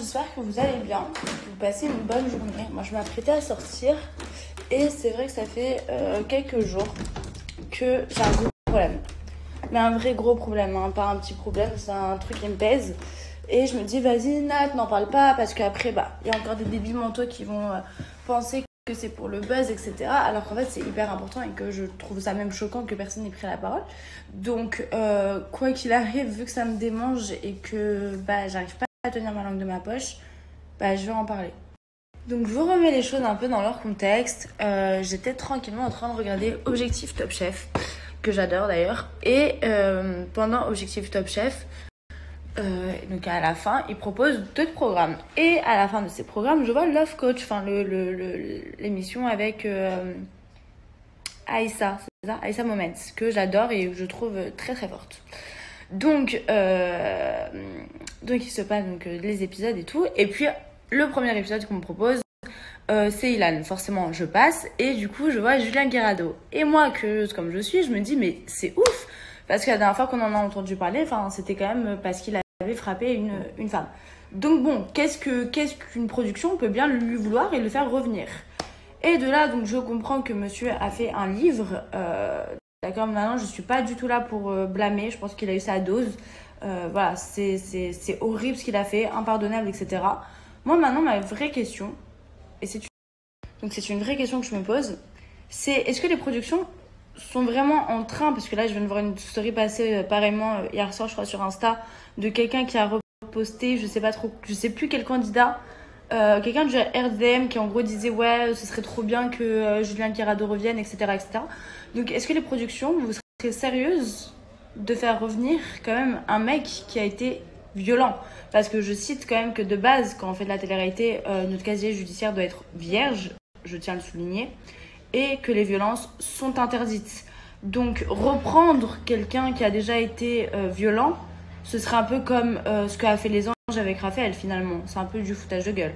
j'espère que vous allez bien, que vous passez une bonne journée. Moi, je m'apprêtais à sortir et c'est vrai que ça fait quelques jours que j'ai un gros problème. Mais un vrai gros problème, hein, pas un petit problème, c'est un truc qui me pèse. Et je me dis, vas-y, Nat, n'en parle pas parce qu'après, il y a encore des débiles mentaux qui vont penser que c'est pour le buzz, etc. Alors qu'en fait, c'est hyper important et que je trouve ça même choquant que personne n'ait pris la parole. Donc, quoi qu'il arrive, vu que ça me démange et que j'arrive pas à tenir ma langue de ma poche, je vais en parler. Donc, je vous remets les choses un peu dans leur contexte. J'étais tranquillement en train de regarder Objectif Top Chef, que j'adore d'ailleurs. Et pendant Objectif Top Chef, donc à la fin, ils proposent 2 programmes. Et à la fin de ces programmes, je vois Love Coach, enfin l'émission avec Aïssa, c'est ça, Aïssa Moments, que j'adore et je trouve très très forte. Donc il se passe les épisodes et tout. Et puis le premier épisode qu'on me propose, c'est Ilan. Forcément, je passe et du coup, je vois Julien Guirado. Et moi, curieuse comme je suis, je me dis mais c'est ouf. Parce que la dernière fois qu'on en a entendu parler, c'était quand même parce qu'il avait frappé une femme. Donc bon, qu'est-ce qu'une production peut bien lui vouloir et le faire revenir. Et de là, donc je comprends que monsieur a fait un livre. D'accord, maintenant je suis pas du tout là pour blâmer. Je pense qu'il a eu sa dose. Voilà, c'est horrible ce qu'il a fait, impardonnable, etc. Moi maintenant, ma vraie question, et c'est une vraie question que je me pose, c'est est-ce que les productions sont vraiment en train, parce que là je viens de voir une story passer pareillement hier soir je crois sur Insta de quelqu'un qui a reposté, je sais plus quel candidat, quelqu'un du RDM qui en gros disait ouais ce serait trop bien que Julien Guirado revienne, etc. Donc est-ce que les productions, vous serez sérieuses de faire revenir quand même un mec qui a été violent? Parce que je cite quand même que de base quand on fait de la télé-réalité, notre casier judiciaire doit être vierge, je tiens à le souligner, et que les violences sont interdites. Donc reprendre quelqu'un qui a déjà été violent, ce serait un peu comme ce qu'a fait Les Anges avec Raphaël finalement. C'est un peu du foutage de gueule.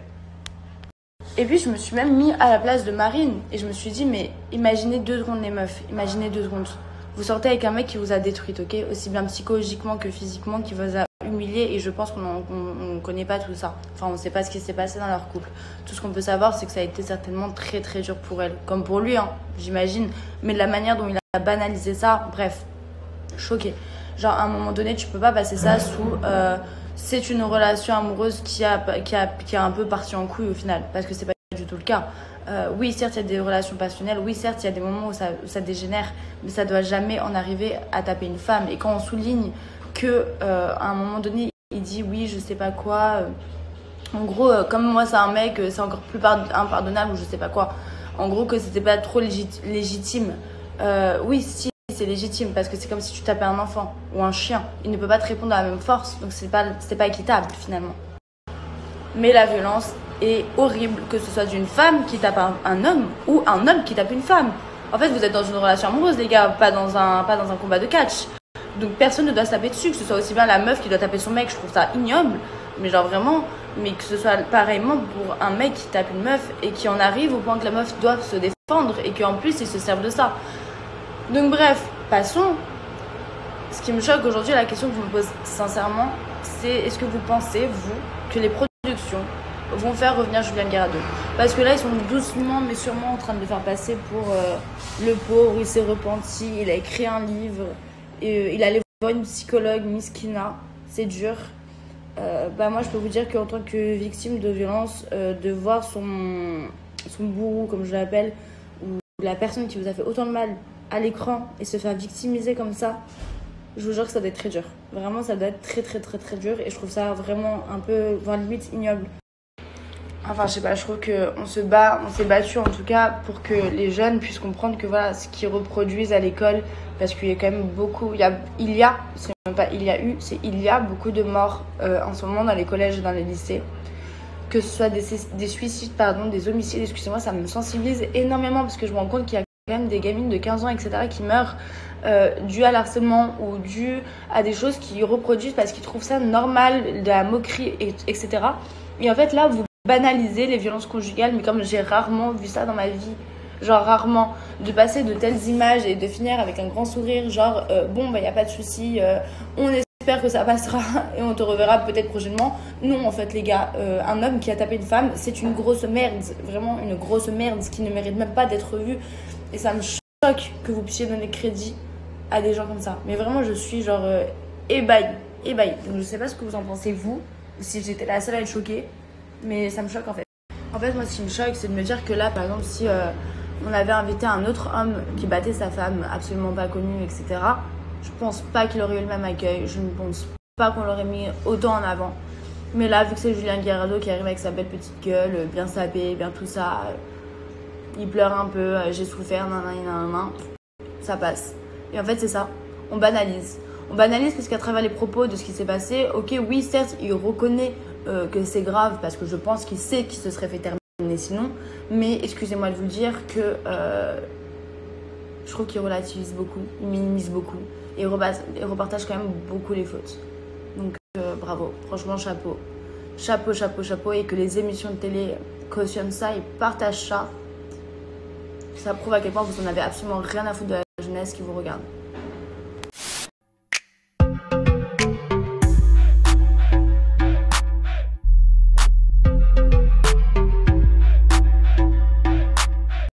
Et puis je me suis même mis à la place de Marine et je me suis dit mais imaginez 2 secondes les meufs, imaginez 2 secondes. Vous sortez avec un mec qui vous a détruite, ok, aussi bien psychologiquement que physiquement, qui vous a humilié, et je pense qu'on ne connaît pas tout ça. Enfin, on ne sait pas ce qui s'est passé dans leur couple. Tout ce qu'on peut savoir, c'est que ça a été certainement très très dur pour elle, comme pour lui, hein, j'imagine. Mais de la manière dont il a banalisé ça, bref, choqué. Genre, à un moment donné, tu peux pas passer ça sous c'est une relation amoureuse qui a un peu parti en couille au final, parce que c'est pas du tout le cas. Oui, certes, il y a des relations passionnelles. Oui, certes, il y a des moments où ça dégénère. Mais ça doit jamais en arriver à taper une femme. Et quand on souligne que à un moment donné, il dit oui, je sais pas quoi. En gros, comme moi, c'est un mec, c'est encore plus impardonnable ou je sais pas quoi. En gros, que c'était pas trop légitime. Oui, si, c'est légitime parce que c'est comme si tu tapais un enfant ou un chien. Il ne peut pas te répondre à la même force. Donc, c'est pas équitable finalement. Mais la violence est horrible, que ce soit d'une femme qui tape un homme ou un homme qui tape une femme. En fait, vous êtes dans une relation amoureuse, les gars, pas dans un combat de catch. Donc personne ne doit se taper dessus, que ce soit aussi bien la meuf qui doit taper son mec, je trouve ça ignoble. Mais genre vraiment, mais que ce soit pareillement pour un mec qui tape une meuf et qui en arrive au point que la meuf doit se défendre et qu'en plus ils se servent de ça. Donc bref, passons. Ce qui me choque aujourd'hui, la question que je me pose sincèrement, c'est est-ce que vous pensez, vous, que les productions vont faire revenir Julien Guirado? Parce que là, ils sont doucement mais sûrement en train de le faire passer pour le pauvre, il s'est repenti, il a écrit un livre, et il allait voir une psychologue, Miskina, c'est dur. Moi, je peux vous dire qu'en tant que victime de violence, de voir son bourreau, comme je l'appelle, ou la personne qui vous a fait autant de mal à l'écran et se faire victimiser comme ça, je vous jure que ça doit être très dur. Vraiment, ça doit être très très très très dur et je trouve ça vraiment un peu, voire limite ignoble. Enfin, je sais pas, je trouve qu'on s'est battu en tout cas pour que les jeunes puissent comprendre que voilà, ce qu'ils reproduisent à l'école, parce qu'il y a quand même beaucoup, il y a beaucoup de morts en ce moment dans les collèges et dans les lycées. Que ce soit des suicides, des homicides, excusez-moi, ça me sensibilise énormément parce que je me rends compte qu'il y a quand même des gamines de 15 ans, etc. qui meurent dû à l'harcèlement ou dû à des choses qu'ils reproduisent parce qu'ils trouvent ça normal, de la moquerie, etc. Et en fait, là, vous banalisez les violences conjugales, mais comme j'ai rarement vu ça dans ma vie, genre rarement, de passer de telles images et de finir avec un grand sourire, genre bon, y a pas de souci, on essaie j'espère que ça passera et on te reverra peut-être prochainement. Non, en fait, les gars, un homme qui a tapé une femme, c'est une grosse merde. Vraiment une grosse merde qui ne mérite même pas d'être vue. Et ça me choque que vous puissiez donner crédit à des gens comme ça. Mais vraiment, je suis genre ébahie. Donc je sais pas ce que vous en pensez, vous, si j'étais la seule à être choquée. Mais ça me choque en fait. En fait, moi, ce qui me choque, c'est de me dire que là, par exemple, si on avait invité un autre homme qui battait sa femme, absolument pas connu, etc., je pense pas qu'il aurait eu le même accueil. Je ne pense pas qu'on l'aurait mis autant en avant. Mais là, vu que c'est Julien Guirado qui arrive avec sa belle petite gueule, bien sapé, bien tout ça, il pleure un peu, j'ai souffert, nanana, ça passe. Et en fait, c'est ça. On banalise. On banalise parce qu'à travers les propos de ce qui s'est passé, ok, oui, certes, il reconnaît que c'est grave parce que je pense qu'il sait qu'il se serait fait terminer sinon. Mais excusez-moi de vous dire que je trouve qu'il relativise beaucoup, il minimise beaucoup et il repartage quand même beaucoup les fautes. Donc bravo, franchement chapeau. Chapeau et que les émissions de télé cautionnent ça et partagent ça. Ça prouve à quel point vous en avez absolument rien à foutre de la jeunesse qui vous regarde.